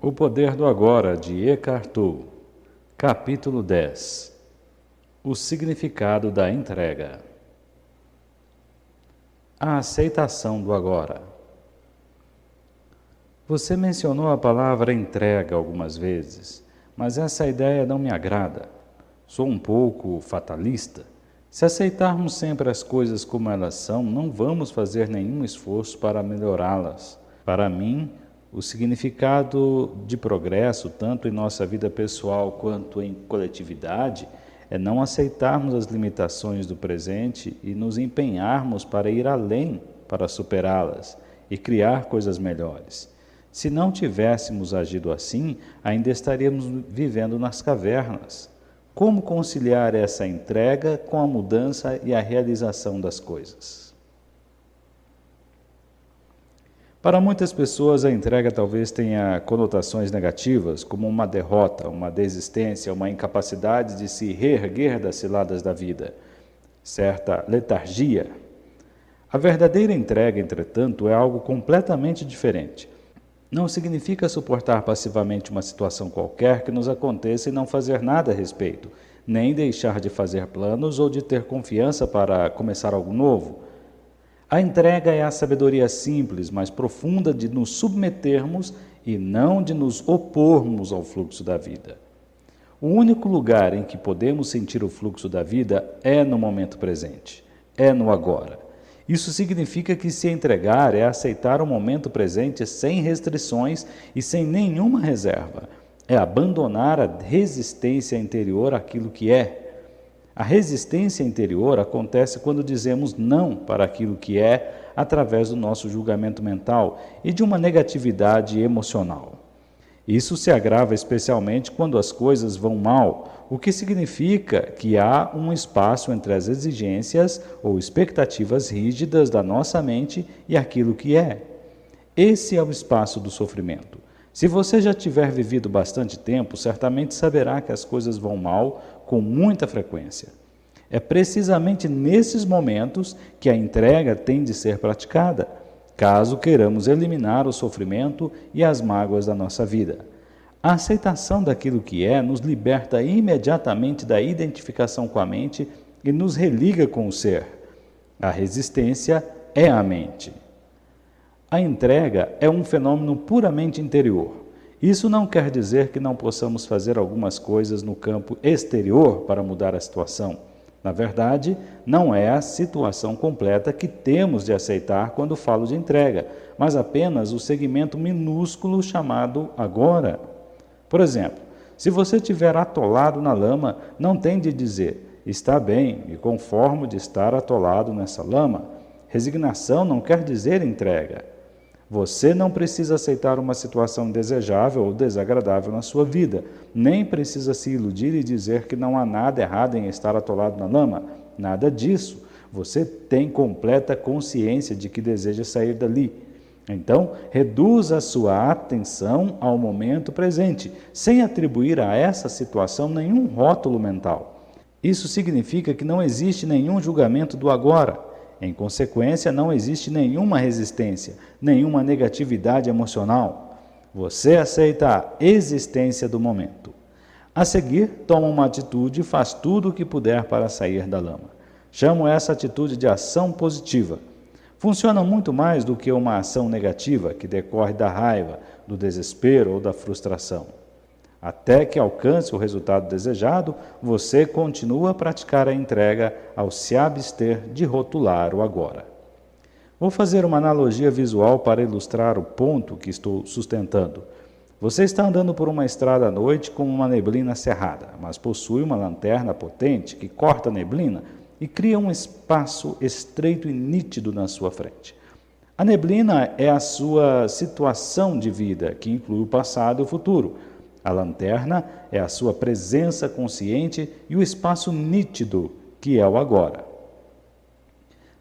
O Poder do Agora, de Eckhart Tolle. Capítulo 10. O significado da entrega. A aceitação do agora. Você mencionou a palavra entrega algumas vezes, mas essa ideia não me agrada. Sou um pouco fatalista. Se aceitarmos sempre as coisas como elas são, não vamos fazer nenhum esforço para melhorá-las. Para mim, o significado de progresso, tanto em nossa vida pessoal quanto em coletividade, é não aceitarmos as limitações do presente e nos empenharmos para ir além, para superá-las e criar coisas melhores. Se não tivéssemos agido assim, ainda estaríamos vivendo nas cavernas. Como conciliar essa entrega com a mudança e a realização das coisas? Para muitas pessoas, a entrega talvez tenha conotações negativas, como uma derrota, uma desistência, uma incapacidade de se reerguer das ciladas da vida, certa letargia. A verdadeira entrega, entretanto, é algo completamente diferente. Não significa suportar passivamente uma situação qualquer que nos aconteça e não fazer nada a respeito, nem deixar de fazer planos ou de ter confiança para começar algo novo. A entrega é a sabedoria simples, mas profunda de nos submetermos e não de nos opormos ao fluxo da vida. O único lugar em que podemos sentir o fluxo da vida é no momento presente, é no agora. Isso significa que se entregar é aceitar o momento presente sem restrições e sem nenhuma reserva. É abandonar a resistência interior àquilo que é. A resistência interior acontece quando dizemos não para aquilo que é através do nosso julgamento mental e de uma negatividade emocional. Isso se agrava especialmente quando as coisas vão mal, o que significa que há um espaço entre as exigências ou expectativas rígidas da nossa mente e aquilo que é. Esse é o espaço do sofrimento. Se você já tiver vivido bastante tempo, certamente saberá que as coisas vão mal com muita frequência. É precisamente nesses momentos que a entrega tem de ser praticada, caso queiramos eliminar o sofrimento e as mágoas da nossa vida. A aceitação daquilo que é nos liberta imediatamente da identificação com a mente e nos religa com o ser. A resistência é a mente. A entrega é um fenômeno puramente interior. Isso não quer dizer que não possamos fazer algumas coisas no campo exterior para mudar a situação. Na verdade, não é a situação completa que temos de aceitar quando falo de entrega, mas apenas o segmento minúsculo chamado agora. Por exemplo, se você estiver atolado na lama, não tem de dizer, está bem, me conformo de estar atolado nessa lama. Resignação não quer dizer entrega. Você não precisa aceitar uma situação indesejável ou desagradável na sua vida, nem precisa se iludir e dizer que não há nada errado em estar atolado na lama. Nada disso. Você tem completa consciência de que deseja sair dali. Então, reduza a sua atenção ao momento presente, sem atribuir a essa situação nenhum rótulo mental. Isso significa que não existe nenhum julgamento do agora. Em consequência, não existe nenhuma resistência, nenhuma negatividade emocional. Você aceita a existência do momento. A seguir, toma uma atitude e faz tudo o que puder para sair da lama. Chamo essa atitude de ação positiva. Funciona muito mais do que uma ação negativa que decorre da raiva, do desespero ou da frustração. Até que alcance o resultado desejado, você continua a praticar a entrega ao se abster de rotular o agora. Vou fazer uma analogia visual para ilustrar o ponto que estou sustentando. Você está andando por uma estrada à noite com uma neblina cerrada, mas possui uma lanterna potente que corta a neblina e cria um espaço estreito e nítido na sua frente. A neblina é a sua situação de vida, que inclui o passado e o futuro. A lanterna é a sua presença consciente e o espaço nítido, que é o agora.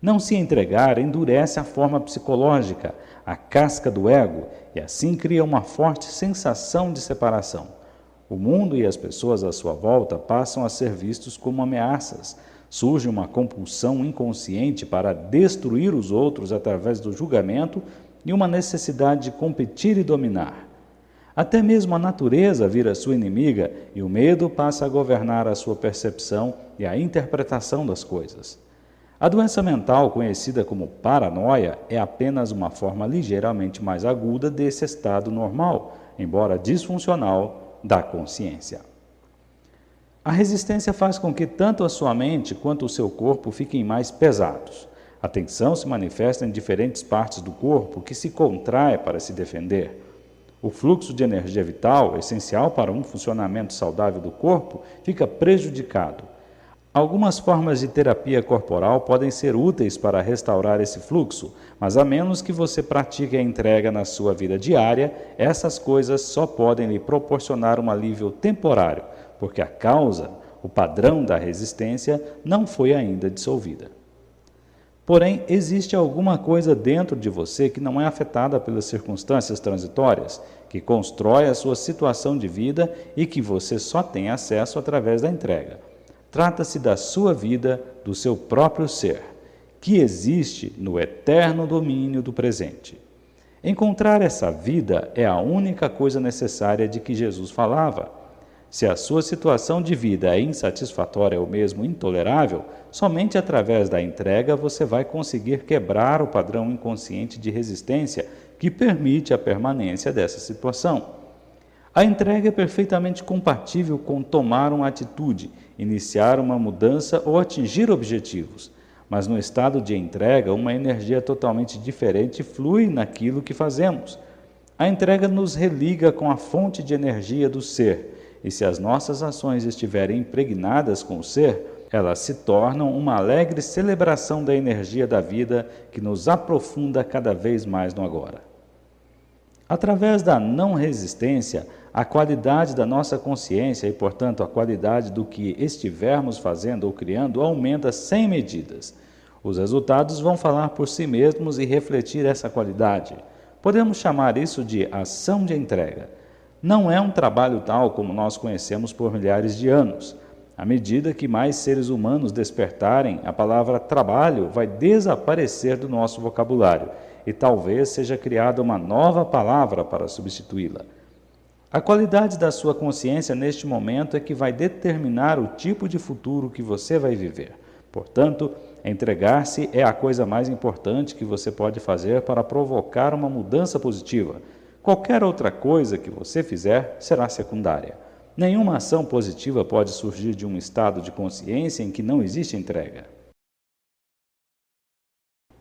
Não se entregar endurece a forma psicológica, a casca do ego, e assim cria uma forte sensação de separação. O mundo e as pessoas à sua volta passam a ser vistos como ameaças. Surge uma compulsão inconsciente para destruir os outros através do julgamento e uma necessidade de competir e dominar. Até mesmo a natureza vira sua inimiga e o medo passa a governar a sua percepção e a interpretação das coisas. A doença mental, conhecida como paranoia, é apenas uma forma ligeiramente mais aguda desse estado normal, embora disfuncional, da consciência. A resistência faz com que tanto a sua mente quanto o seu corpo fiquem mais pesados. A tensão se manifesta em diferentes partes do corpo que se contrai para se defender. O fluxo de energia vital, essencial para um funcionamento saudável do corpo, fica prejudicado. Algumas formas de terapia corporal podem ser úteis para restaurar esse fluxo, mas a menos que você pratique a entrega na sua vida diária, essas coisas só podem lhe proporcionar um alívio temporário, porque a causa, o padrão da resistência, não foi ainda dissolvida. Porém, existe alguma coisa dentro de você que não é afetada pelas circunstâncias transitórias, que constrói a sua situação de vida e que você só tem acesso através da entrega. Trata-se da sua vida, do seu próprio ser, que existe no eterno domínio do presente. Encontrar essa vida é a única coisa necessária de que Jesus falava. Se a sua situação de vida é insatisfatória ou mesmo intolerável, somente através da entrega você vai conseguir quebrar o padrão inconsciente de resistência que permite a permanência dessa situação. A entrega é perfeitamente compatível com tomar uma atitude, iniciar uma mudança ou atingir objetivos. Mas no estado de entrega, uma energia totalmente diferente flui naquilo que fazemos. A entrega nos religa com a fonte de energia do ser. E se as nossas ações estiverem impregnadas com o ser, elas se tornam uma alegre celebração da energia da vida que nos aprofunda cada vez mais no agora. Através da não resistência, a qualidade da nossa consciência e, portanto, a qualidade do que estivermos fazendo ou criando aumenta sem medidas. Os resultados vão falar por si mesmos e refletir essa qualidade. Podemos chamar isso de ação de entrega. Não é um trabalho tal como nós conhecemos por milhares de anos. À medida que mais seres humanos despertarem, a palavra trabalho vai desaparecer do nosso vocabulário e talvez seja criada uma nova palavra para substituí-la. A qualidade da sua consciência neste momento é que vai determinar o tipo de futuro que você vai viver. Portanto, entregar-se é a coisa mais importante que você pode fazer para provocar uma mudança positiva. Qualquer outra coisa que você fizer será secundária. Nenhuma ação positiva pode surgir de um estado de consciência em que não existe entrega.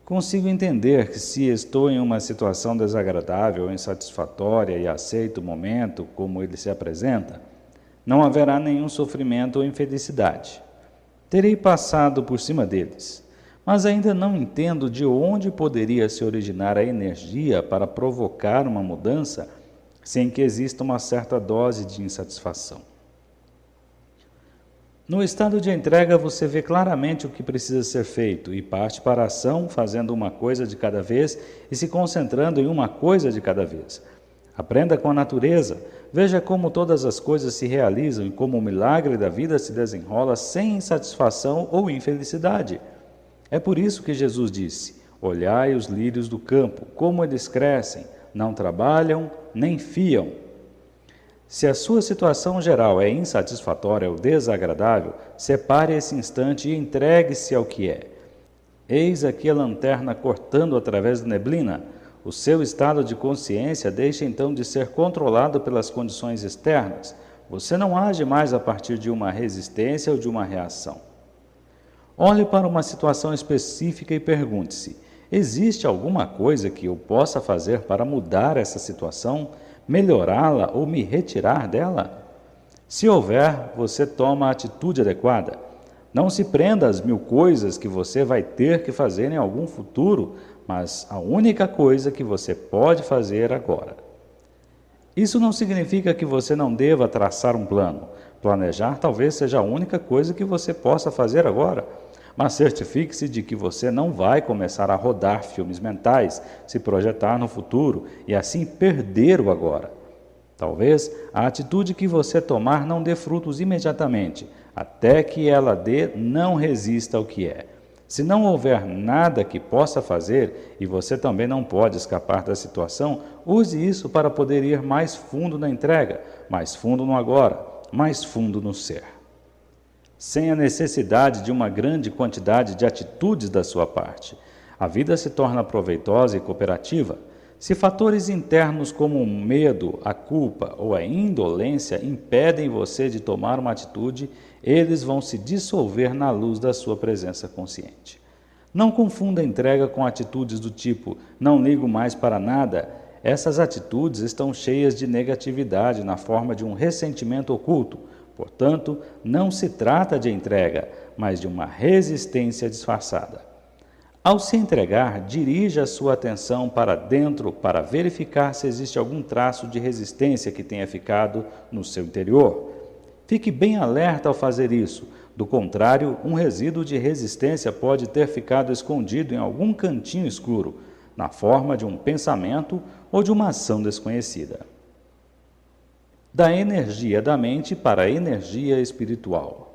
Consigo entender que se estou em uma situação desagradável ou insatisfatória e aceito o momento como ele se apresenta, não haverá nenhum sofrimento ou infelicidade. Terei passado por cima deles, mas ainda não entendo de onde poderia se originar a energia para provocar uma mudança sem que exista uma certa dose de insatisfação. No estado de entrega, você vê claramente o que precisa ser feito e parte para a ação, fazendo uma coisa de cada vez e se concentrando em uma coisa de cada vez. Aprenda com a natureza, veja como todas as coisas se realizam e como o milagre da vida se desenrola sem insatisfação ou infelicidade. É por isso que Jesus disse: olhai os lírios do campo, como eles crescem, não trabalham, nem fiam. Se a sua situação geral é insatisfatória ou desagradável, separe esse instante e entregue-se ao que é. Eis aqui a lanterna cortando através da neblina. O seu estado de consciência deixa então de ser controlado pelas condições externas. Você não age mais a partir de uma resistência ou de uma reação. Olhe para uma situação específica e pergunte-se: existe alguma coisa que eu possa fazer para mudar essa situação, melhorá-la ou me retirar dela? Se houver, você toma a atitude adequada. Não se prenda às 1000 coisas que você vai ter que fazer em algum futuro, mas a única coisa que você pode fazer agora. Isso não significa que você não deva traçar um plano. Planejar talvez seja a única coisa que você possa fazer agora, mas certifique-se de que você não vai começar a rodar filmes mentais, se projetar no futuro e assim perder o agora. Talvez a atitude que você tomar não dê frutos imediatamente, até que ela dê não resista ao que é. Se não houver nada que possa fazer, e você também não pode escapar da situação, use isso para poder ir mais fundo na entrega, mais fundo no agora, mais fundo no ser. Sem a necessidade de uma grande quantidade de atitudes da sua parte, a vida se torna proveitosa e cooperativa. Se fatores internos como o medo, a culpa ou a indolência impedem você de tomar uma atitude, eles vão se dissolver na luz da sua presença consciente. Não confunda a entrega com atitudes do tipo não ligo mais para nada. Essas atitudes estão cheias de negatividade na forma de um ressentimento oculto. Portanto, não se trata de entrega, mas de uma resistência disfarçada. Ao se entregar, dirija a sua atenção para dentro para verificar se existe algum traço de resistência que tenha ficado no seu interior. Fique bem alerta ao fazer isso. Do contrário, um resíduo de resistência pode ter ficado escondido em algum cantinho escuro, na forma de um pensamento ou de uma ação desconhecida. Da energia da mente para a energia espiritual.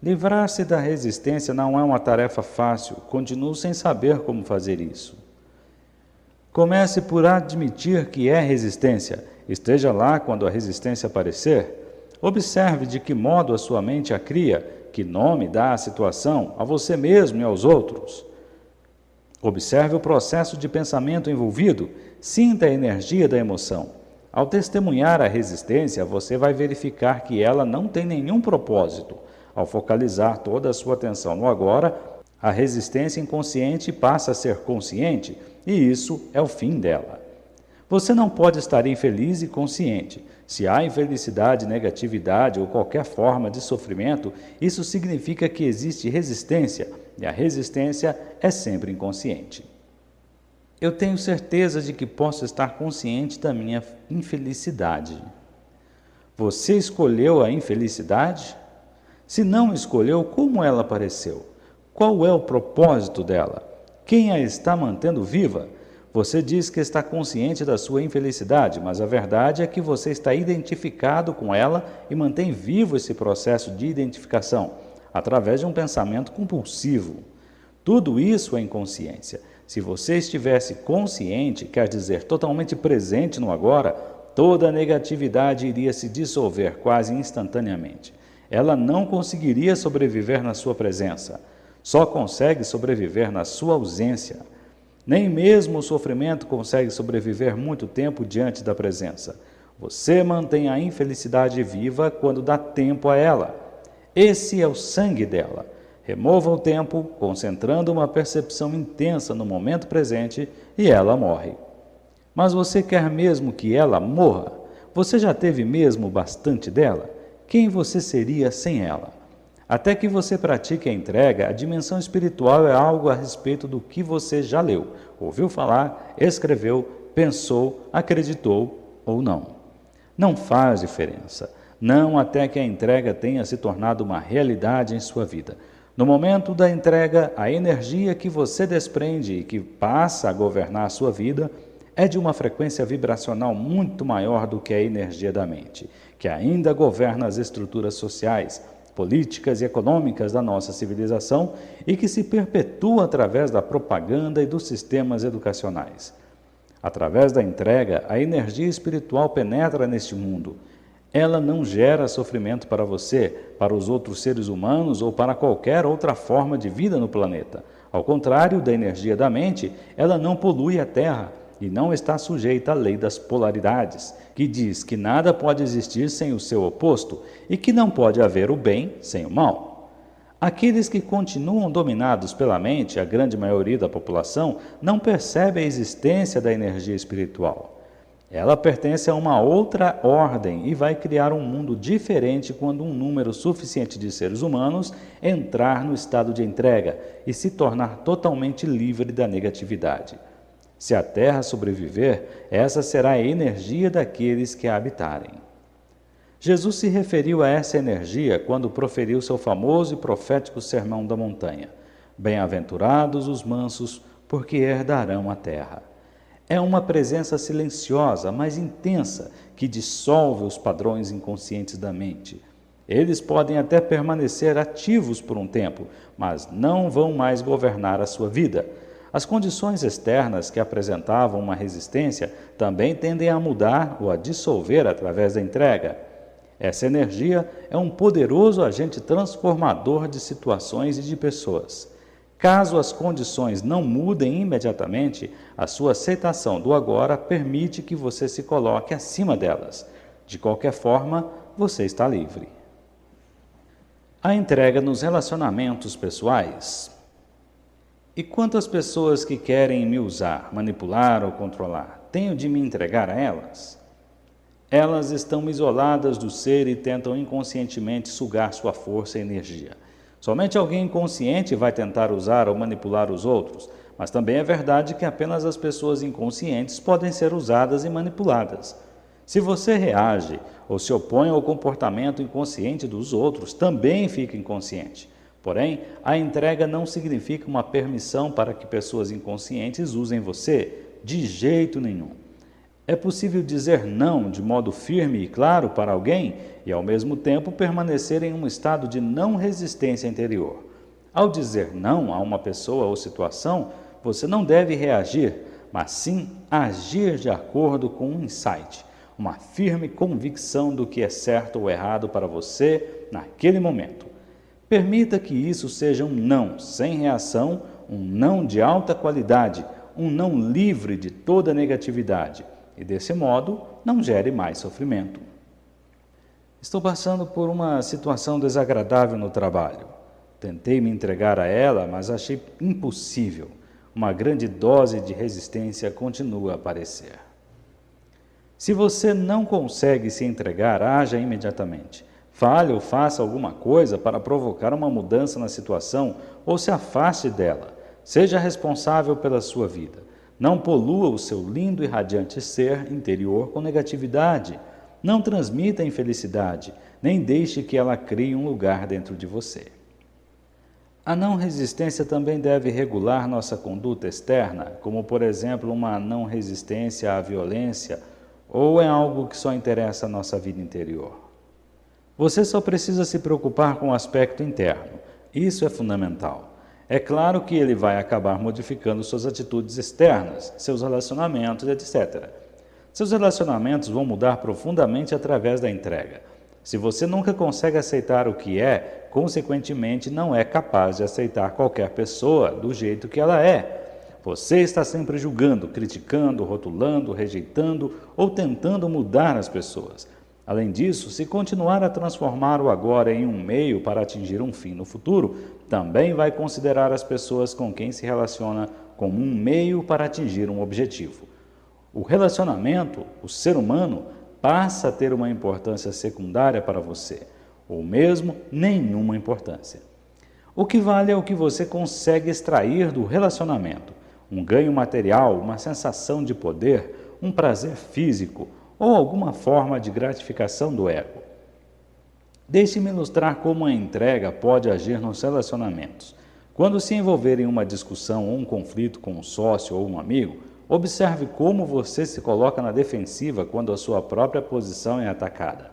Livrar-se da resistência não é uma tarefa fácil, continuo sem saber como fazer isso. Comece por admitir que é resistência, esteja lá quando a resistência aparecer. Observe de que modo a sua mente a cria, que nome dá à situação, a você mesmo e aos outros. Observe o processo de pensamento envolvido, sinta a energia da emoção. Ao testemunhar a resistência, você vai verificar que ela não tem nenhum propósito. Ao focalizar toda a sua atenção no agora, a resistência inconsciente passa a ser consciente, e isso é o fim dela. Você não pode estar infeliz e consciente. Se há infelicidade, negatividade ou qualquer forma de sofrimento, isso significa que existe resistência, e a resistência é sempre inconsciente. Eu tenho certeza de que posso estar consciente da minha infelicidade. Você escolheu a infelicidade? Se não escolheu, como ela apareceu? Qual é o propósito dela? Quem a está mantendo viva? Você diz que está consciente da sua infelicidade, mas a verdade é que você está identificado com ela e mantém vivo esse processo de identificação, através de um pensamento compulsivo. Tudo isso é inconsciência. Se você estivesse consciente, quer dizer totalmente presente no agora, toda a negatividade iria se dissolver quase instantaneamente. Ela não conseguiria sobreviver na sua presença. Só consegue sobreviver na sua ausência. Nem mesmo o sofrimento consegue sobreviver muito tempo diante da presença. Você mantém a infelicidade viva quando dá tempo a ela. Esse é o sangue dela. Remova o tempo, concentrando uma percepção intensa no momento presente, e ela morre. Mas você quer mesmo que ela morra? Você já teve mesmo bastante dela? Quem você seria sem ela? Até que você pratique a entrega, a dimensão espiritual é algo a respeito do que você já leu, ouviu falar, escreveu, pensou, acreditou ou não. Não faz diferença. Não até que a entrega tenha se tornado uma realidade em sua vida. No momento da entrega, a energia que você desprende e que passa a governar a sua vida é de uma frequência vibracional muito maior do que a energia da mente, que ainda governa as estruturas sociais, políticas e econômicas da nossa civilização e que se perpetua através da propaganda e dos sistemas educacionais. Através da entrega, a energia espiritual penetra neste mundo. Ela não gera sofrimento para você, para os outros seres humanos ou para qualquer outra forma de vida no planeta. Ao contrário da energia da mente, ela não polui a Terra e não está sujeita à lei das polaridades, que diz que nada pode existir sem o seu oposto e que não pode haver o bem sem o mal. Aqueles que continuam dominados pela mente, a grande maioria da população, não percebe a existência da energia espiritual. Ela pertence a uma outra ordem e vai criar um mundo diferente quando um número suficiente de seres humanos entrar no estado de entrega e se tornar totalmente livre da negatividade. Se a Terra sobreviver, essa será a energia daqueles que a habitarem. Jesus se referiu a essa energia quando proferiu seu famoso e profético Sermão da Montanha. Bem-aventurados os mansos, porque herdarão a terra. É uma presença silenciosa, mas intensa, que dissolve os padrões inconscientes da mente. Eles podem até permanecer ativos por um tempo, mas não vão mais governar a sua vida. As condições externas que apresentavam uma resistência também tendem a mudar ou a dissolver através da entrega. Essa energia é um poderoso agente transformador de situações e de pessoas. Caso as condições não mudem imediatamente, a sua aceitação do agora permite que você se coloque acima delas. De qualquer forma, você está livre. A entrega nos relacionamentos pessoais. E quantas pessoas que querem me usar, manipular ou controlar, tenho de me entregar a elas? Elas estão isoladas do ser e tentam inconscientemente sugar sua força e energia. Somente alguém inconsciente vai tentar usar ou manipular os outros, mas também é verdade que apenas as pessoas inconscientes podem ser usadas e manipuladas. Se você reage ou se opõe ao comportamento inconsciente dos outros, também fica inconsciente. Porém, a entrega não significa uma permissão para que pessoas inconscientes usem você, de jeito nenhum. É possível dizer não de modo firme e claro para alguém e, ao mesmo tempo, permanecer em um estado de não resistência interior. Ao dizer não a uma pessoa ou situação, você não deve reagir, mas sim agir de acordo com um insight, uma firme convicção do que é certo ou errado para você naquele momento. Permita que isso seja um não sem reação, um não de alta qualidade, um não livre de toda negatividade. E, desse modo, não gere mais sofrimento. Estou passando por uma situação desagradável no trabalho. Tentei me entregar a ela, mas achei impossível. Uma grande dose de resistência continua a aparecer. Se você não consegue se entregar, haja imediatamente. Fale ou faça alguma coisa para provocar uma mudança na situação ou se afaste dela. Seja responsável pela sua vida. Não polua o seu lindo e radiante ser interior com negatividade. Não transmita infelicidade, nem deixe que ela crie um lugar dentro de você. A não resistência também deve regular nossa conduta externa, como, por exemplo, uma não resistência à violência, ou é algo que só interessa a nossa vida interior? Você só precisa se preocupar com o aspecto interno. Isso é fundamental. É claro que ele vai acabar modificando suas atitudes externas, seus relacionamentos, etc. Seus relacionamentos vão mudar profundamente através da entrega. Se você nunca consegue aceitar o que é, consequentemente não é capaz de aceitar qualquer pessoa do jeito que ela é. Você está sempre julgando, criticando, rotulando, rejeitando ou tentando mudar as pessoas. Além disso, se continuar a transformar o agora em um meio para atingir um fim no futuro, também vai considerar as pessoas com quem se relaciona como um meio para atingir um objetivo. O relacionamento, o ser humano, passa a ter uma importância secundária para você, ou mesmo nenhuma importância. O que vale é o que você consegue extrair do relacionamento, um ganho material, uma sensação de poder, um prazer físico, ou alguma forma de gratificação do ego. Deixe-me ilustrar como a entrega pode agir nos relacionamentos. Quando se envolver em uma discussão ou um conflito com um sócio ou um amigo, observe como você se coloca na defensiva quando a sua própria posição é atacada.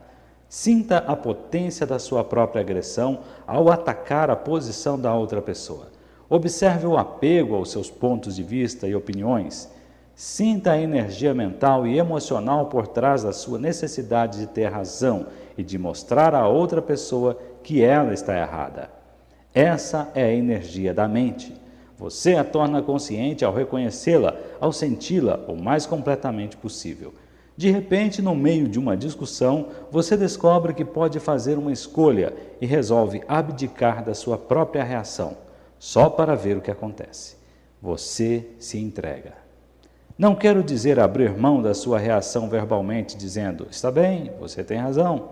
Sinta a potência da sua própria agressão ao atacar a posição da outra pessoa. Observe o apego aos seus pontos de vista e opiniões. Sinta a energia mental e emocional por trás da sua necessidade de ter razão e de mostrar à outra pessoa que ela está errada. Essa é a energia da mente. Você a torna consciente ao reconhecê-la, ao senti-la o mais completamente possível. De repente, no meio de uma discussão, você descobre que pode fazer uma escolha e resolve abdicar da sua própria reação, só para ver o que acontece. Você se entrega. Não quero dizer abrir mão da sua reação verbalmente, dizendo, está bem, você tem razão,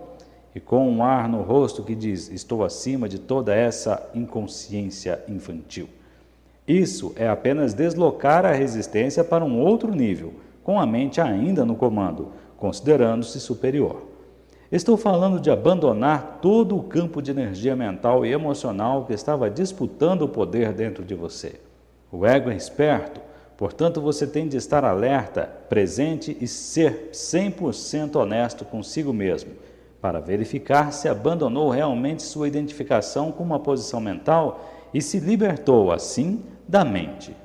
e com um ar no rosto que diz, estou acima de toda essa inconsciência infantil. Isso é apenas deslocar a resistência para um outro nível, com a mente ainda no comando, considerando-se superior. Estou falando de abandonar todo o campo de energia mental e emocional que estava disputando o poder dentro de você. O ego é esperto, portanto você tem de estar alerta, presente e ser 100% honesto consigo mesmo. para verificar se abandonou realmente sua identificação com uma posição mental e se libertou, assim, da mente.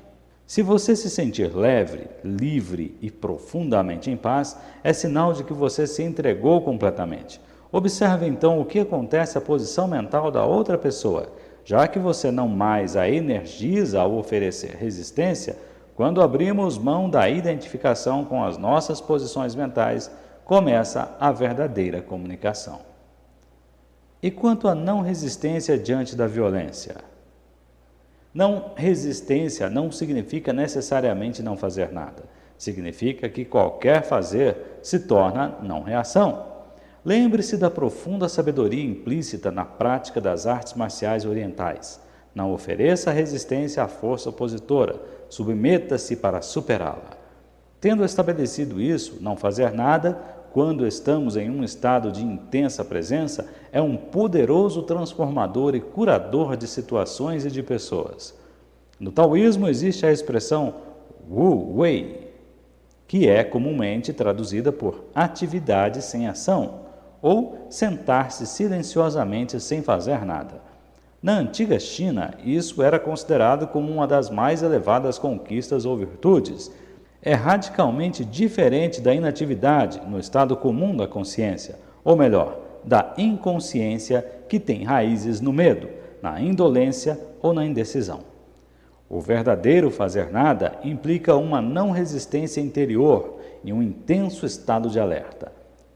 Se você se sentir leve, livre e profundamente em paz, é sinal de que você se entregou completamente. Observe então o que acontece à posição mental da outra pessoa, já que você não mais a energiza ao oferecer resistência. Quando abrimos mão da identificação com as nossas posições mentais, começa a verdadeira comunicação. E quanto à não resistência diante da violência? Não resistência não significa necessariamente não fazer nada. Significa que qualquer fazer se torna não reação. Lembre-se da profunda sabedoria implícita na prática das artes marciais orientais. Não ofereça resistência à força opositora, submeta-se para superá-la. Tendo estabelecido isso, não fazer nada, quando estamos em um estado de intensa presença, é um poderoso transformador e curador de situações e de pessoas. No taoísmo existe a expressão Wu Wei, que é comumente traduzida por atividade sem ação, ou sentar-se silenciosamente sem fazer nada. Na antiga China, isso era considerado como uma das mais elevadas conquistas ou virtudes. É radicalmente diferente da inatividade no estado comum da consciência, ou melhor, da inconsciência que tem raízes no medo, na indolência ou na indecisão. O verdadeiro fazer nada implica uma não resistência interior e um intenso estado de alerta.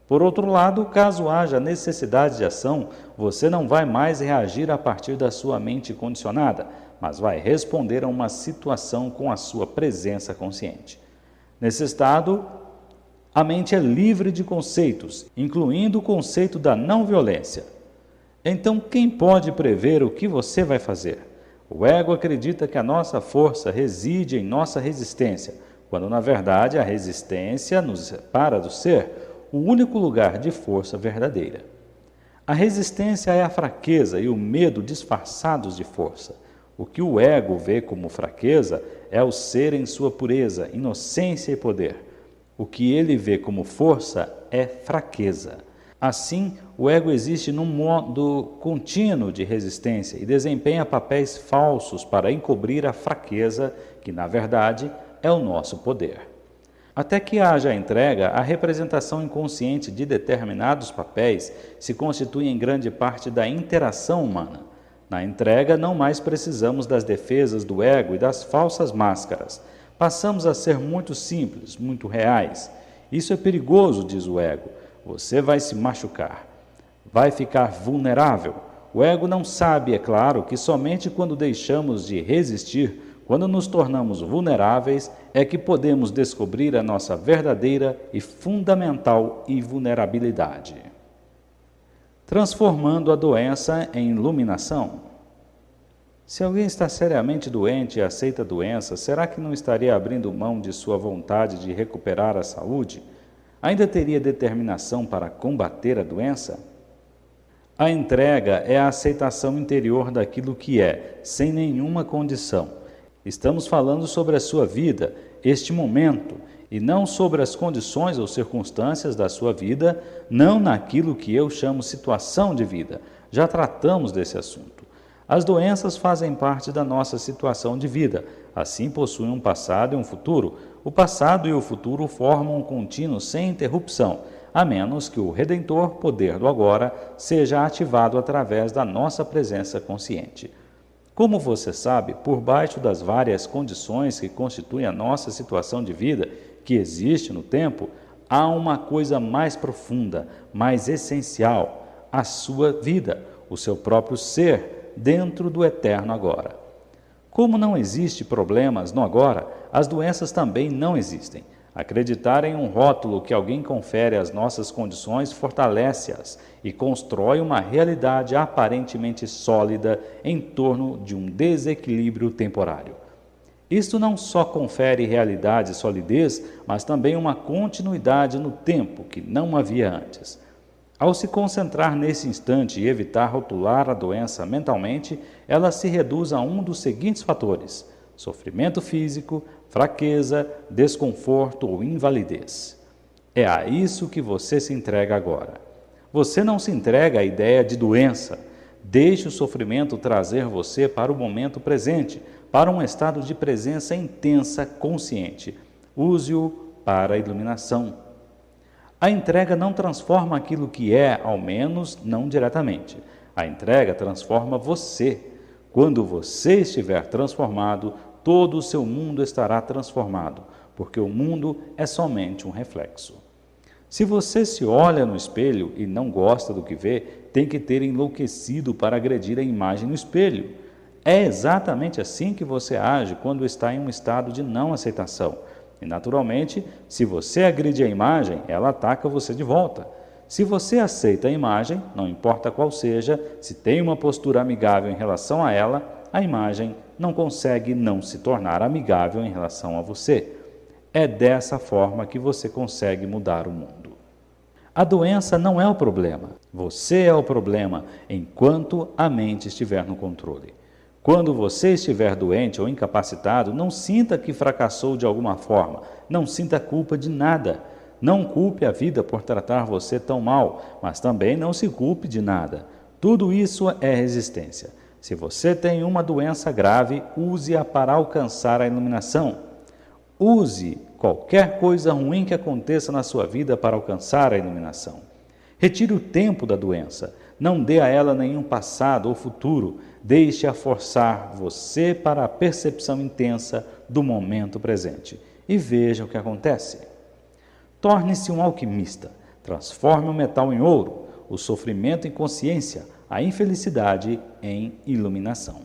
Por outro lado, caso haja necessidade de ação, você não vai mais reagir a partir da sua mente condicionada, mas vai responder a uma situação com a sua presença consciente. Nesse estado, a mente é livre de conceitos, incluindo o conceito da não violência. Então, quem pode prever o que você vai fazer? O ego acredita que a nossa força reside em nossa resistência, quando na verdade a resistência nos separa do ser, o único lugar de força verdadeira. A resistência é a fraqueza e o medo disfarçados de força. O que o ego vê como fraqueza é o ser em sua pureza, inocência e poder. O que ele vê como força é fraqueza. Assim, o ego existe num modo contínuo de resistência e desempenha papéis falsos para encobrir a fraqueza, que na verdade é o nosso poder. Até que haja a entrega, a representação inconsciente de determinados papéis se constitui em grande parte da interação humana. Na entrega, não mais precisamos das defesas do ego e das falsas máscaras. Passamos a ser muito simples, muito reais. Isso é perigoso, diz o ego. Você vai se machucar. Vai ficar vulnerável. O ego não sabe, é claro, que somente quando deixamos de resistir, quando nos tornamos vulneráveis, é que podemos descobrir a nossa verdadeira e fundamental invulnerabilidade. Transformando a doença em iluminação. Se alguém está seriamente doente e aceita a doença, será que não estaria abrindo mão de sua vontade de recuperar a saúde? Ainda teria determinação para combater a doença? A entrega é a aceitação interior daquilo que é, sem nenhuma condição. Estamos falando sobre a sua vida, este momento, e não sobre as condições ou circunstâncias da sua vida, não naquilo que eu chamo situação de vida. Já tratamos desse assunto. As doenças fazem parte da nossa situação de vida, assim possuem um passado e um futuro. O passado e o futuro formam um contínuo sem interrupção, a menos que o redentor poder do agora seja ativado através da nossa presença consciente. Como você sabe, por baixo das várias condições que constituem a nossa situação de vida, que existe no tempo, há uma coisa mais profunda, mais essencial, a sua vida, o seu próprio ser, dentro do eterno agora. Como não existe problemas no agora, as doenças também não existem. Acreditar em um rótulo que alguém confere às nossas condições fortalece-as e constrói uma realidade aparentemente sólida em torno de um desequilíbrio temporário. Isto não só confere realidade e solidez, mas também uma continuidade no tempo que não havia antes. Ao se concentrar nesse instante e evitar rotular a doença mentalmente, ela se reduz a um dos seguintes fatores: sofrimento físico, fraqueza, desconforto ou invalidez. É a isso que você se entrega agora. Você não se entrega à ideia de doença. Deixe o sofrimento trazer você para o momento presente, para um estado de presença intensa, consciente. Use-o para a iluminação. A entrega não transforma aquilo que é, ao menos não diretamente. A entrega transforma você. Quando você estiver transformado, todo o seu mundo estará transformado, porque o mundo é somente um reflexo. Se você se olha no espelho e não gosta do que vê, tem que ter enlouquecido para agredir a imagem no espelho. É exatamente assim que você age quando está em um estado de não aceitação. E, naturalmente, se você agride a imagem, ela ataca você de volta. Se você aceita a imagem, não importa qual seja, se tem uma postura amigável em relação a ela, a imagem não consegue não se tornar amigável em relação a você. É dessa forma que você consegue mudar o mundo. A doença não é o problema. Você é o problema enquanto a mente estiver no controle. Quando você estiver doente ou incapacitado, não sinta que fracassou de alguma forma. Não sinta culpa de nada. Não culpe a vida por tratar você tão mal, mas também não se culpe de nada. Tudo isso é resistência. Se você tem uma doença grave, use-a para alcançar a iluminação. Use qualquer coisa ruim que aconteça na sua vida para alcançar a iluminação. Retire o tempo da doença. Não dê a ela nenhum passado ou futuro. Deixe-a forçar você para a percepção intensa do momento presente. E veja o que acontece. Torne-se um alquimista. Transforme o metal em ouro, o sofrimento em consciência, a infelicidade em iluminação.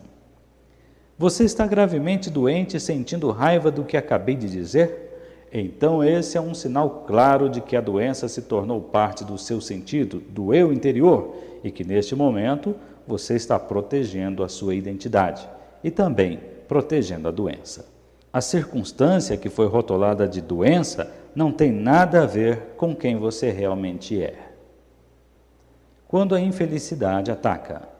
Você está gravemente doente sentindo raiva do que acabei de dizer? Então esse é um sinal claro de que a doença se tornou parte do seu sentido, do eu interior, e que neste momento você está protegendo a sua identidade e também protegendo a doença. A circunstância que foi rotulada de doença não tem nada a ver com quem você realmente é. Quando a infelicidade ataca.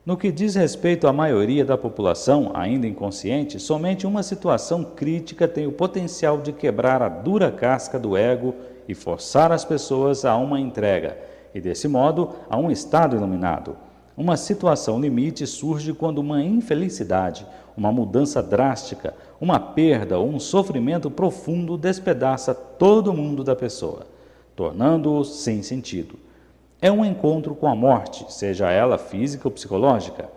No que diz respeito à maioria da população, ainda inconsciente, somente uma situação crítica tem o potencial de quebrar a dura casca do ego e forçar as pessoas a uma entrega, e desse modo a um estado iluminado. Uma situação limite surge quando uma infelicidade, uma mudança drástica, uma perda ou um sofrimento profundo despedaça todo o mundo da pessoa, tornando-o sem sentido. É um encontro com a morte, seja ela física ou psicológica.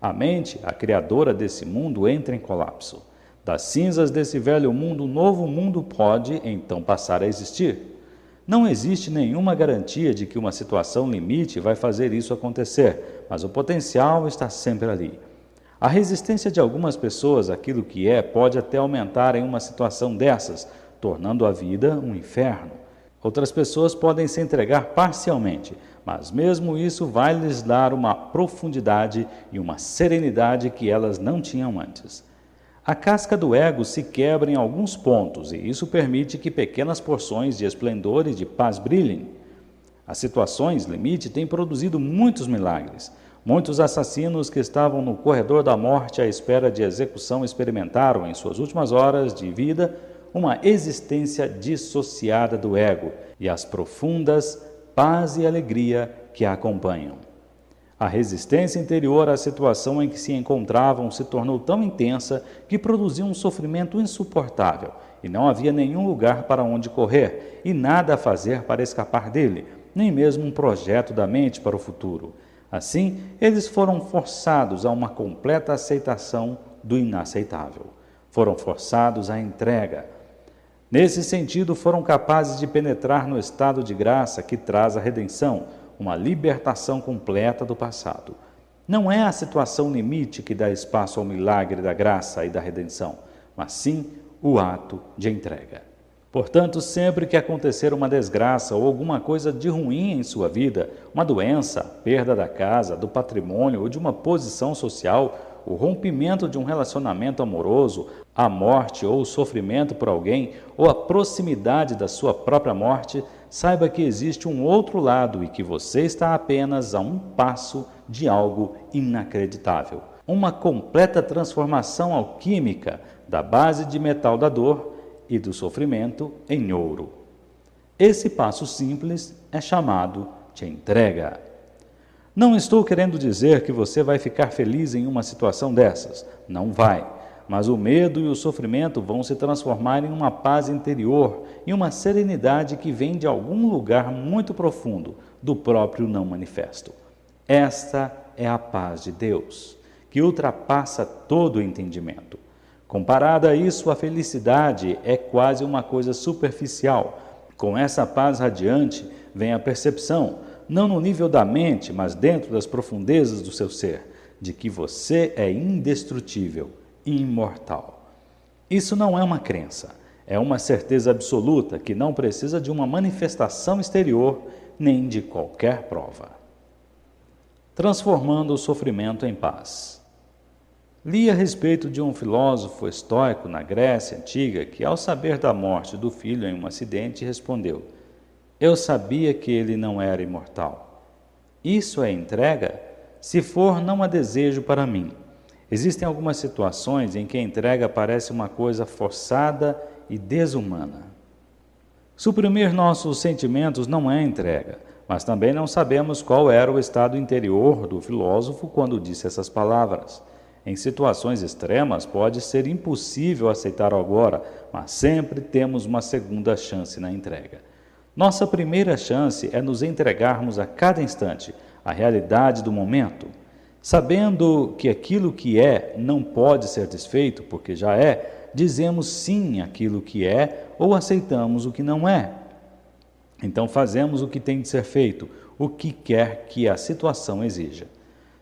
A mente, a criadora desse mundo, entra em colapso. Das cinzas desse velho mundo, um novo mundo pode, então, passar a existir. Não existe nenhuma garantia de que uma situação limite vai fazer isso acontecer, mas o potencial está sempre ali. A resistência de algumas pessoas àquilo que é pode até aumentar em uma situação dessas, tornando a vida um inferno. Outras pessoas podem se entregar parcialmente, mas mesmo isso vai lhes dar uma profundidade e uma serenidade que elas não tinham antes. A casca do ego se quebra em alguns pontos e isso permite que pequenas porções de esplendor e de paz brilhem. As situações limite têm produzido muitos milagres. Muitos assassinos que estavam no corredor da morte à espera de execução experimentaram, em suas últimas horas de vida, uma existência dissociada do ego e as profundas paz e alegria que a acompanham. A resistência interior à situação em que se encontravam se tornou tão intensa que produziu um sofrimento insuportável e não havia nenhum lugar para onde correr e nada a fazer para escapar dele, nem mesmo um projeto da mente para o futuro. Assim, eles foram forçados a uma completa aceitação do inaceitável. Foram forçados à entrega. Nesse sentido, foram capazes de penetrar no estado de graça que traz a redenção, uma libertação completa do passado. Não é a situação limite que dá espaço ao milagre da graça e da redenção, mas sim o ato de entrega. Portanto, sempre que acontecer uma desgraça ou alguma coisa de ruim em sua vida, uma doença, perda da casa, do patrimônio ou de uma posição social, o rompimento de um relacionamento amoroso, a morte ou o sofrimento por alguém, ou a proximidade da sua própria morte, saiba que existe um outro lado e que você está apenas a um passo de algo inacreditável. Uma completa transformação alquímica da base de metal da dor e do sofrimento em ouro. Esse passo simples é chamado de entrega. Não estou querendo dizer que você vai ficar feliz em uma situação dessas. Não vai. Mas o medo e o sofrimento vão se transformar em uma paz interior e uma serenidade que vem de algum lugar muito profundo, do próprio não manifesto. Esta é a paz de Deus, que ultrapassa todo o entendimento. Comparada a isso, a felicidade é quase uma coisa superficial. Com essa paz radiante vem a percepção, não no nível da mente, mas dentro das profundezas do seu ser, de que você é indestrutível, imortal. Isso não é uma crença, é uma certeza absoluta que não precisa de uma manifestação exterior nem de qualquer prova. Transformando o sofrimento em paz. Li a respeito de um filósofo estoico na Grécia Antiga que, ao saber da morte do filho em um acidente, respondeu: "Eu sabia que ele não era imortal. Isso é entrega? Se for, não a desejo para mim." Existem algumas situações em que a entrega parece uma coisa forçada e desumana. Suprimir nossos sentimentos não é entrega, mas também não sabemos qual era o estado interior do filósofo quando disse essas palavras. Em situações extremas, pode ser impossível aceitar agora, mas sempre temos uma segunda chance na entrega. Nossa primeira chance é nos entregarmos a cada instante à realidade do momento. Sabendo que aquilo que é não pode ser desfeito, porque já é, dizemos sim àquilo que é ou aceitamos o que não é. Então fazemos o que tem de ser feito, o que quer que a situação exija.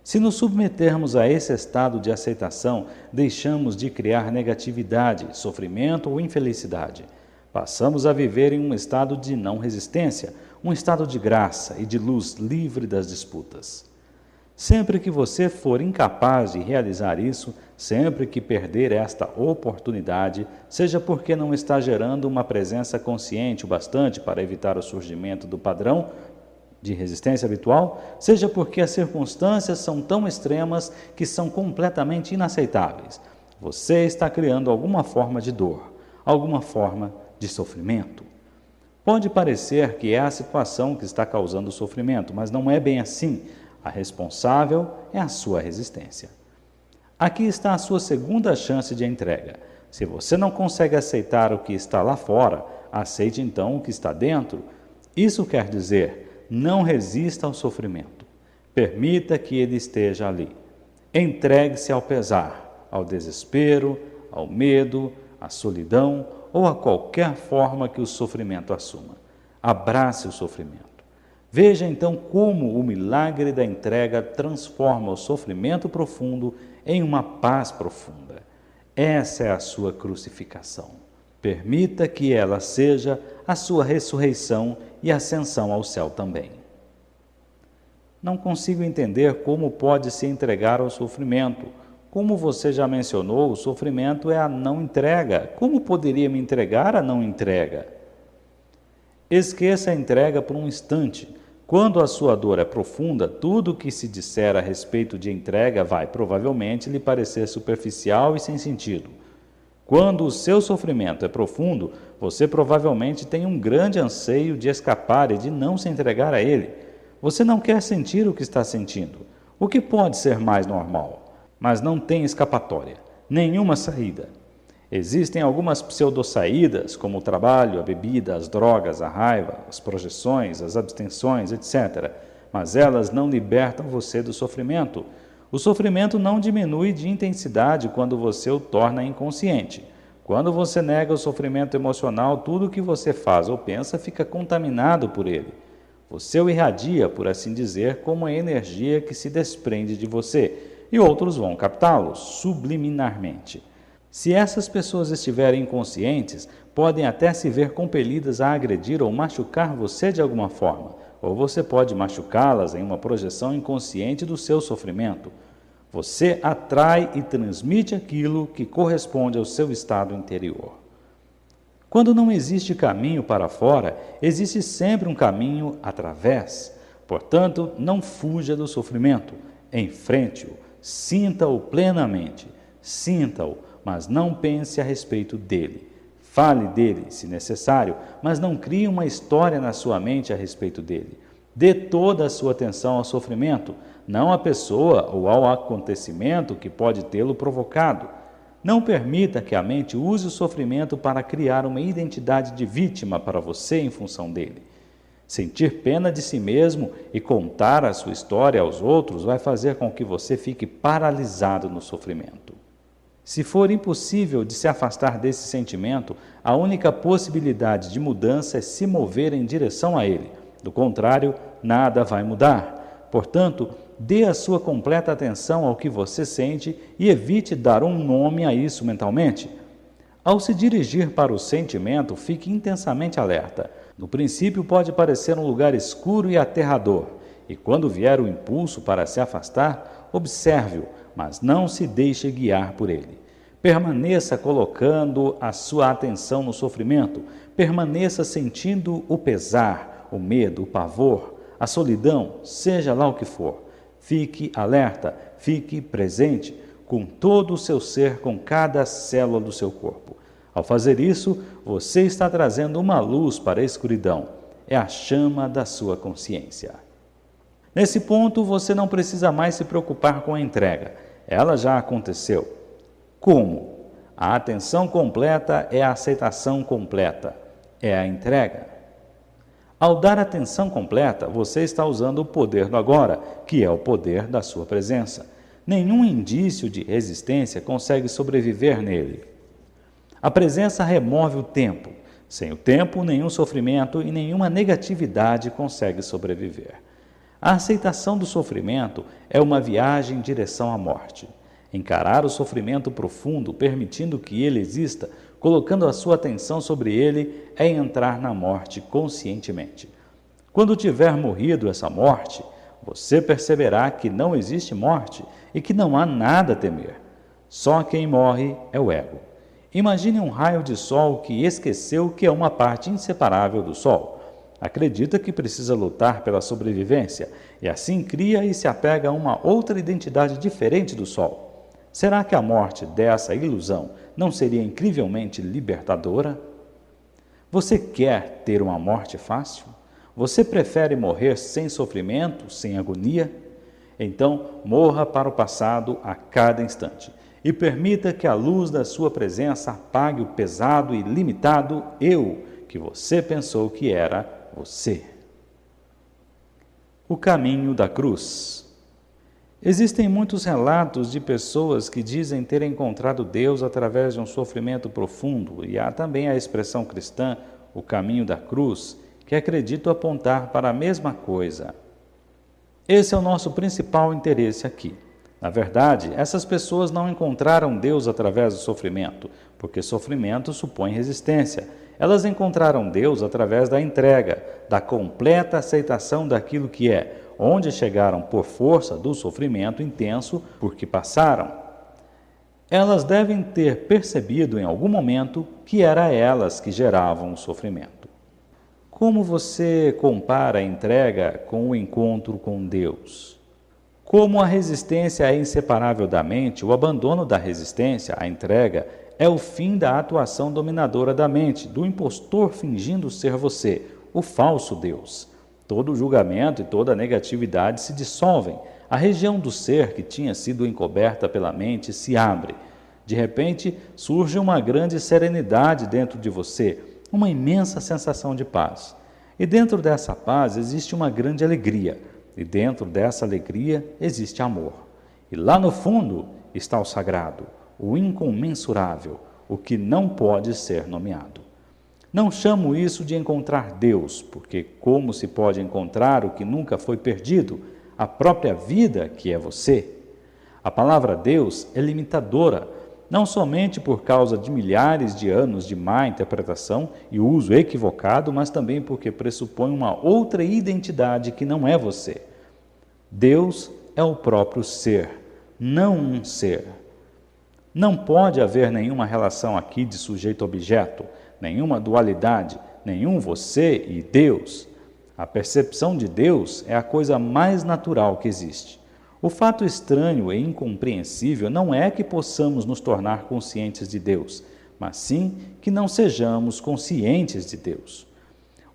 Se nos submetermos a esse estado de aceitação, deixamos de criar negatividade, sofrimento ou infelicidade. Passamos a viver em um estado de não resistência, um estado de graça e de luz livre das disputas. Sempre que você for incapaz de realizar isso, sempre que perder esta oportunidade, seja porque não está gerando uma presença consciente o bastante para evitar o surgimento do padrão de resistência habitual, seja porque as circunstâncias são tão extremas que são completamente inaceitáveis, você está criando alguma forma de dor, alguma forma de sofrimento. Pode parecer que é a situação que está causando o sofrimento, mas não é bem assim. A responsável é a sua resistência. Aqui está a sua segunda chance de entrega. Se você não consegue aceitar o que está lá fora, aceite então o que está dentro. Isso quer dizer, não resista ao sofrimento. Permita que ele esteja ali. Entregue-se ao pesar, ao desespero, ao medo, à solidão ou a qualquer forma que o sofrimento assuma. Abrace o sofrimento. Veja então como o milagre da entrega transforma o sofrimento profundo em uma paz profunda. Essa é a sua crucificação. Permita que ela seja a sua ressurreição e ascensão ao céu também. Não consigo entender como pode se entregar ao sofrimento. Como você já mencionou, o sofrimento é a não entrega. Como poderia me entregar a não entrega? Esqueça a entrega por um instante. Quando a sua dor é profunda, tudo o que se disser a respeito de entrega vai provavelmente lhe parecer superficial e sem sentido. Quando o seu sofrimento é profundo, você provavelmente tem um grande anseio de escapar e de não se entregar a ele. Você não quer sentir o que está sentindo, o que pode ser mais normal, mas não tem escapatória, nenhuma saída. Existem algumas pseudo-saídas, como o trabalho, a bebida, as drogas, a raiva, as projeções, as abstenções, etc. Mas elas não libertam você do sofrimento. O sofrimento não diminui de intensidade quando você o torna inconsciente. Quando você nega o sofrimento emocional, tudo o que você faz ou pensa fica contaminado por ele. Você o irradia, por assim dizer, como a energia que se desprende de você, e outros vão captá-lo subliminarmente. Se essas pessoas estiverem inconscientes, podem até se ver compelidas a agredir ou machucar você de alguma forma, ou você pode machucá-las em uma projeção inconsciente do seu sofrimento. Você atrai e transmite aquilo que corresponde ao seu estado interior. Quando não existe caminho para fora, existe sempre um caminho através. Portanto, não fuja do sofrimento, enfrente-o, sinta-o plenamente, sinta-o, mas não pense a respeito dele. Fale dele, se necessário, mas não crie uma história na sua mente a respeito dele. Dê toda a sua atenção ao sofrimento, não à pessoa ou ao acontecimento que pode tê-lo provocado. Não permita que a mente use o sofrimento para criar uma identidade de vítima para você em função dele. Sentir pena de si mesmo e contar a sua história aos outros vai fazer com que você fique paralisado no sofrimento. Se for impossível de se afastar desse sentimento, a única possibilidade de mudança é se mover em direção a ele. Do contrário, nada vai mudar. Portanto, dê a sua completa atenção ao que você sente e evite dar um nome a isso mentalmente. Ao se dirigir para o sentimento, fique intensamente alerta. No princípio, pode parecer um lugar escuro e aterrador, e quando vier o impulso para se afastar, observe-o, mas não se deixe guiar por ele. Permaneça colocando a sua atenção no sofrimento, permaneça sentindo o pesar, o medo, o pavor, a solidão, seja lá o que for. Fique alerta, fique presente com todo o seu ser, com cada célula do seu corpo. Ao fazer isso, você está trazendo uma luz para a escuridão. É a chama da sua consciência. Nesse ponto, você não precisa mais se preocupar com a entrega. Ela já aconteceu. Como? A atenção completa é a aceitação completa. É a entrega. Ao dar atenção completa, você está usando o poder do agora, que é o poder da sua presença. Nenhum indício de resistência consegue sobreviver nele. A presença remove o tempo. Sem o tempo, nenhum sofrimento e nenhuma negatividade consegue sobreviver. A aceitação do sofrimento é uma viagem em direção à morte. Encarar o sofrimento profundo, permitindo que ele exista, colocando a sua atenção sobre ele, é entrar na morte conscientemente. Quando tiver morrido essa morte, você perceberá que não existe morte e que não há nada a temer. Só quem morre é o ego. Imagine um raio de sol que esqueceu que é uma parte inseparável do sol. Acredita que precisa lutar pela sobrevivência e assim cria e se apega a uma outra identidade diferente do sol. Será que a morte dessa ilusão não seria incrivelmente libertadora? Você quer ter uma morte fácil? Você prefere morrer sem sofrimento, sem agonia? Então, morra para o passado a cada instante e permita que a luz da sua presença apague o pesado e limitado eu que você pensou que era você. O caminho da cruz. Existem muitos relatos de pessoas que dizem ter encontrado Deus através de um sofrimento profundo, e há também a expressão cristã, o caminho da cruz, que acredito apontar para a mesma coisa. Esse é o nosso principal interesse aqui. Na verdade, essas pessoas não encontraram Deus através do sofrimento, porque sofrimento supõe resistência. Elas encontraram Deus através da entrega, da completa aceitação daquilo que é, onde chegaram por força do sofrimento intenso por que passaram. Elas devem ter percebido em algum momento que era elas que geravam o sofrimento. Como você compara a entrega com o encontro com Deus? Como a resistência é inseparável da mente, o abandono da resistência, a entrega, é o fim da atuação dominadora da mente, do impostor fingindo ser você, o falso Deus. Todo julgamento e toda negatividade se dissolvem. A região do ser que tinha sido encoberta pela mente se abre. De repente, surge uma grande serenidade dentro de você, uma imensa sensação de paz. E dentro dessa paz existe uma grande alegria. E dentro dessa alegria existe amor. E lá no fundo está o sagrado, o incomensurável, o que não pode ser nomeado. Não chamo isso de encontrar Deus, porque como se pode encontrar o que nunca foi perdido, a própria vida que é você? A palavra Deus é limitadora, não somente por causa de milhares de anos de má interpretação e uso equivocado, mas também porque pressupõe uma outra identidade que não é você. Deus é o próprio ser, não um ser. Não pode haver nenhuma relação aqui de sujeito-objeto, nenhuma dualidade, nenhum você e Deus. A percepção de Deus é a coisa mais natural que existe. O fato estranho e incompreensível não é que possamos nos tornar conscientes de Deus, mas sim que não sejamos conscientes de Deus.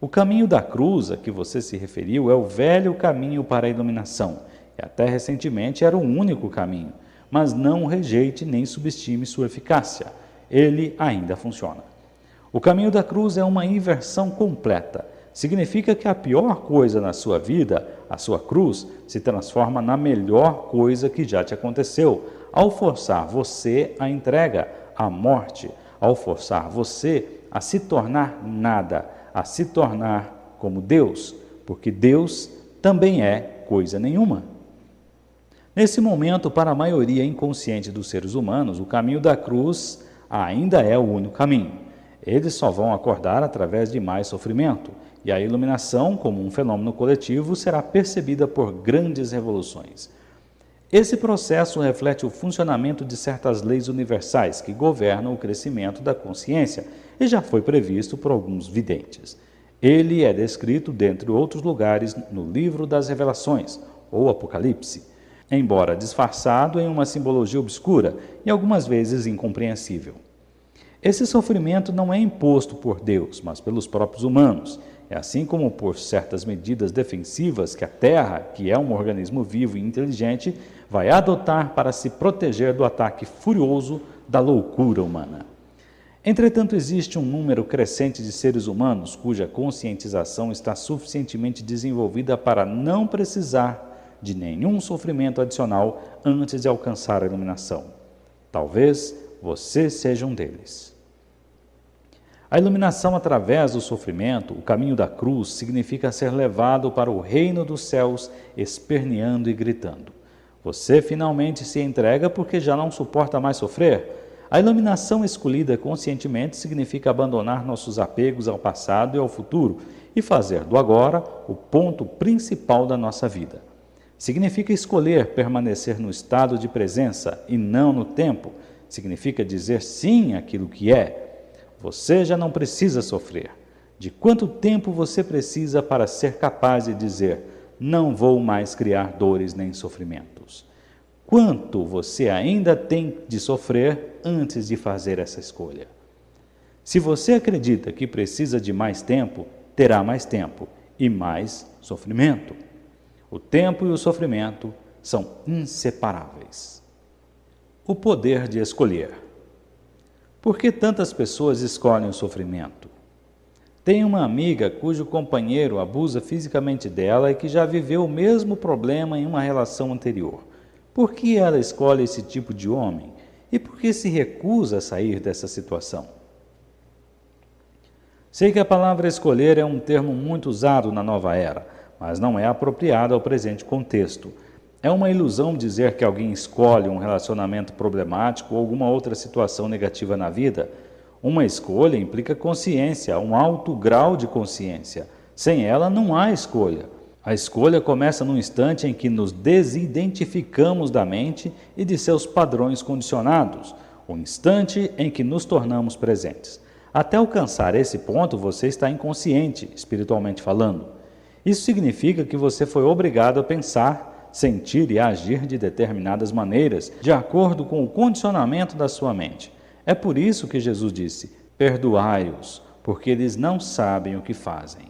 O caminho da cruz a que você se referiu é o velho caminho para a iluminação, e até recentemente era o único caminho, mas não o rejeite nem subestime sua eficácia. Ele ainda funciona. O caminho da cruz é uma inversão completa. Significa que a pior coisa na sua vida, a sua cruz, se transforma na melhor coisa que já te aconteceu, ao forçar você à entrega, à morte, ao forçar você a se tornar nada, a se tornar como Deus, porque Deus também é coisa nenhuma. Nesse momento, para a maioria inconsciente dos seres humanos, o caminho da cruz ainda é o único caminho. Eles só vão acordar através de mais sofrimento, e a iluminação, como um fenômeno coletivo, será percebida por grandes revoluções. Esse processo reflete o funcionamento de certas leis universais que governam o crescimento da consciência e já foi previsto por alguns videntes. Ele é descrito, dentre outros lugares, no Livro das Revelações, ou Apocalipse, embora disfarçado em uma simbologia obscura e algumas vezes incompreensível. Esse sofrimento não é imposto por Deus, mas pelos próprios humanos. É assim como por certas medidas defensivas que a Terra, que é um organismo vivo e inteligente, vai adotar para se proteger do ataque furioso da loucura humana. Entretanto, existe um número crescente de seres humanos cuja conscientização está suficientemente desenvolvida para não precisar de nenhum sofrimento adicional antes de alcançar a iluminação. Talvez você seja um deles. A iluminação através do sofrimento, o caminho da cruz, significa ser levado para o reino dos céus, esperneando e gritando. Você finalmente se entrega porque já não suporta mais sofrer. A iluminação escolhida conscientemente significa abandonar nossos apegos ao passado e ao futuro e fazer do agora o ponto principal da nossa vida. Significa escolher permanecer no estado de presença e não no tempo. Significa dizer sim àquilo que é. Você já não precisa sofrer. De quanto tempo você precisa para ser capaz de dizer: não vou mais criar dores nem sofrimentos? Quanto você ainda tem de sofrer antes de fazer essa escolha? Se você acredita que precisa de mais tempo, terá mais tempo e mais sofrimento. O tempo e o sofrimento são inseparáveis. O poder de escolher. Por que tantas pessoas escolhem o sofrimento? Tem uma amiga cujo companheiro abusa fisicamente dela e que já viveu o mesmo problema em uma relação anterior. Por que ela escolhe esse tipo de homem? E por que se recusa a sair dessa situação? Sei que a palavra escolher é um termo muito usado na nova era, mas não é apropriado ao presente contexto. É uma ilusão dizer que alguém escolhe um relacionamento problemático ou alguma outra situação negativa na vida. Uma escolha implica consciência, um alto grau de consciência. Sem ela, não há escolha. A escolha começa no instante em que nos desidentificamos da mente e de seus padrões condicionados, o instante em que nos tornamos presentes. Até alcançar esse ponto, você está inconsciente, espiritualmente falando. Isso significa que você foi obrigado a pensar, sentir e agir de determinadas maneiras, de acordo com o condicionamento da sua mente. É por isso que Jesus disse: perdoai-os, porque eles não sabem o que fazem.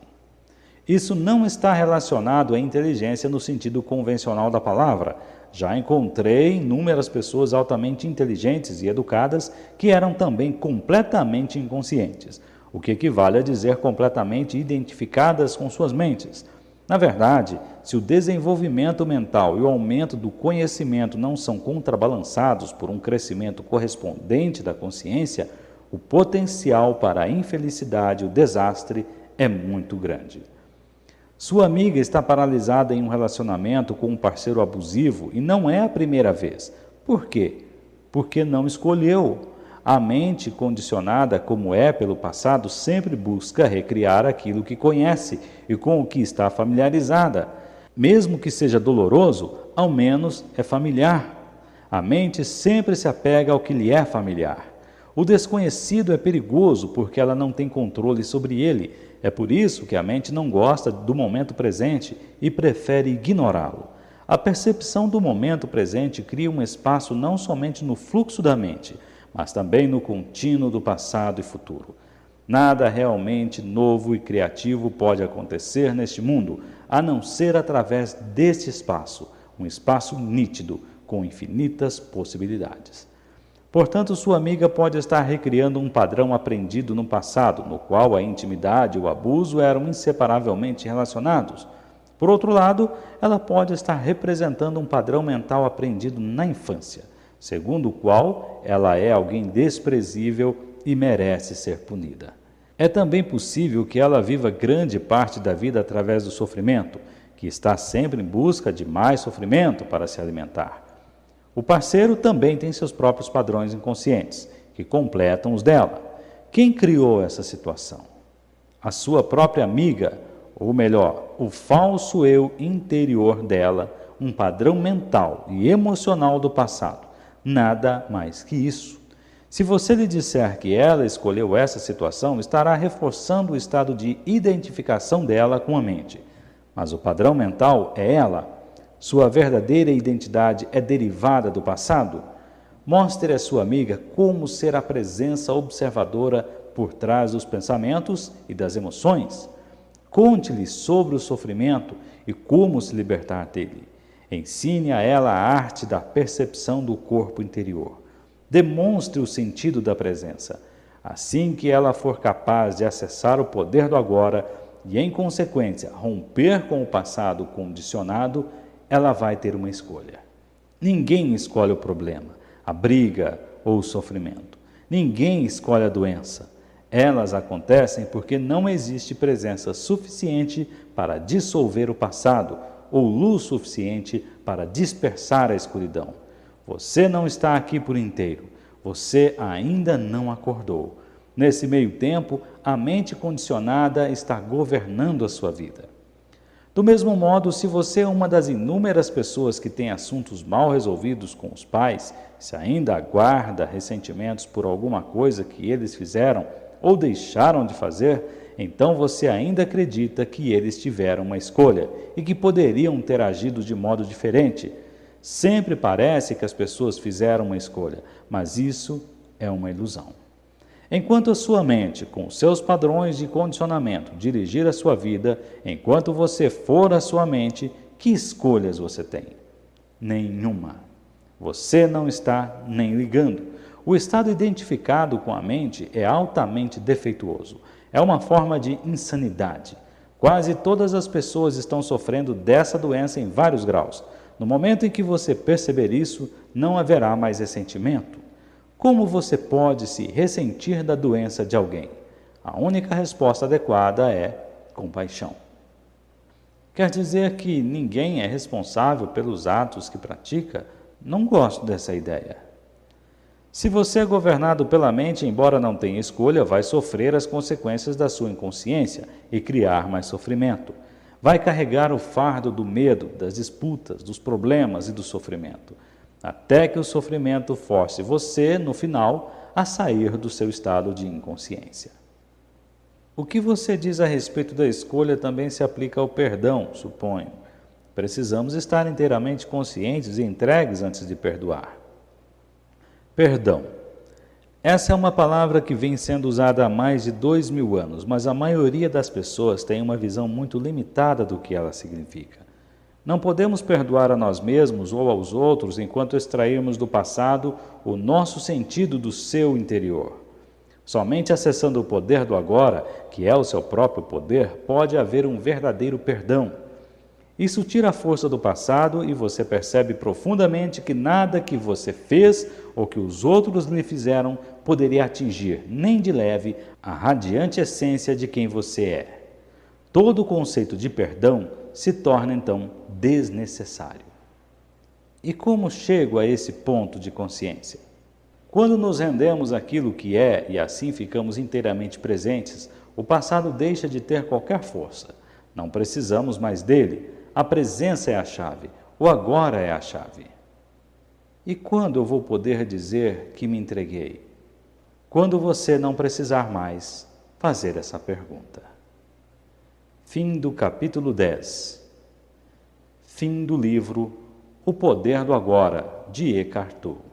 Isso não está relacionado à inteligência no sentido convencional da palavra. Já encontrei inúmeras pessoas altamente inteligentes e educadas que eram também completamente inconscientes, o que equivale a dizer completamente identificadas com suas mentes. Na verdade, se o desenvolvimento mental e o aumento do conhecimento não são contrabalançados por um crescimento correspondente da consciência, o potencial para a infelicidade e o desastre é muito grande. Sua amiga está paralisada em um relacionamento com um parceiro abusivo e não é a primeira vez. Por quê? Porque não escolheu. A mente, condicionada como é pelo passado, sempre busca recriar aquilo que conhece e com o que está familiarizada. Mesmo que seja doloroso, ao menos é familiar. A mente sempre se apega ao que lhe é familiar. O desconhecido é perigoso porque ela não tem controle sobre ele. É por isso que a mente não gosta do momento presente e prefere ignorá-lo. A percepção do momento presente cria um espaço não somente no fluxo da mente, mas também no contínuo do passado e futuro. Nada realmente novo e criativo pode acontecer neste mundo, a não ser através deste espaço, um espaço nítido, com infinitas possibilidades. Portanto, sua amiga pode estar recriando um padrão aprendido no passado, no qual a intimidade e o abuso eram inseparavelmente relacionados. Por outro lado, ela pode estar representando um padrão mental aprendido na infância, segundo o qual ela é alguém desprezível e merece ser punida. É também possível que ela viva grande parte da vida através do sofrimento, que está sempre em busca de mais sofrimento para se alimentar. O parceiro também tem seus próprios padrões inconscientes, que completam os dela. Quem criou essa situação? A sua própria amiga, ou melhor, o falso eu interior dela, um padrão mental e emocional do passado. Nada mais que isso. Se você lhe disser que ela escolheu essa situação, estará reforçando o estado de identificação dela com a mente. Mas o padrão mental é ela. Sua verdadeira identidade é derivada do passado? Mostre à sua amiga como ser a presença observadora por trás dos pensamentos e das emoções. Conte-lhe sobre o sofrimento e como se libertar dele. Ensine a ela a arte da percepção do corpo interior. Demonstre o sentido da presença. Assim que ela for capaz de acessar o poder do agora e, em consequência, romper com o passado condicionado, ela vai ter uma escolha. Ninguém escolhe o problema, a briga ou o sofrimento. Ninguém escolhe a doença. Elas acontecem porque não existe presença suficiente para dissolver o passado ou luz suficiente para dispersar a escuridão. Você não está aqui por inteiro. Você ainda não acordou. Nesse meio tempo, a mente condicionada está governando a sua vida. Do mesmo modo, se você é uma das inúmeras pessoas que tem assuntos mal resolvidos com os pais, se ainda aguarda ressentimentos por alguma coisa que eles fizeram ou deixaram de fazer, então você ainda acredita que eles tiveram uma escolha e que poderiam ter agido de modo diferente. Sempre parece que as pessoas fizeram uma escolha, mas isso é uma ilusão. Enquanto a sua mente, com seus padrões de condicionamento, dirigir a sua vida, enquanto você for a sua mente, que escolhas você tem? Nenhuma. Você não está nem ligando. O estado identificado com a mente é altamente defeituoso. É uma forma de insanidade. Quase todas as pessoas estão sofrendo dessa doença em vários graus. No momento em que você perceber isso, não haverá mais ressentimento. Como você pode se ressentir da doença de alguém? A única resposta adequada é compaixão. Quer dizer que ninguém é responsável pelos atos que pratica? Não gosto dessa ideia. Se você é governado pela mente, embora não tenha escolha, vai sofrer as consequências da sua inconsciência e criar mais sofrimento. Vai carregar o fardo do medo, das disputas, dos problemas e do sofrimento, até que o sofrimento force você, no final, a sair do seu estado de inconsciência. O que você diz a respeito da escolha também se aplica ao perdão, suponho. Precisamos estar inteiramente conscientes e entregues antes de perdoar. Perdão. Essa é uma palavra que vem sendo usada há mais de 2000 anos, mas a maioria das pessoas tem uma visão muito limitada do que ela significa. Não podemos perdoar a nós mesmos ou aos outros enquanto extrairmos do passado o nosso sentido do seu interior. Somente acessando o poder do agora, que é o seu próprio poder, pode haver um verdadeiro perdão. Isso tira a força do passado e você percebe profundamente que nada que você fez ou que os outros lhe fizeram poderia atingir, nem de leve, a radiante essência de quem você é. Todo o conceito de perdão se torna, então, desnecessário. E como chego a esse ponto de consciência? Quando nos rendemos àquilo que é e assim ficamos inteiramente presentes, o passado deixa de ter qualquer força. Não precisamos mais dele. A presença é a chave. O agora é a chave. E quando eu vou poder dizer que me entreguei? Quando você não precisar mais fazer essa pergunta. Fim do capítulo 10. Fim do livro O Poder do Agora, de Eckhart Tolle.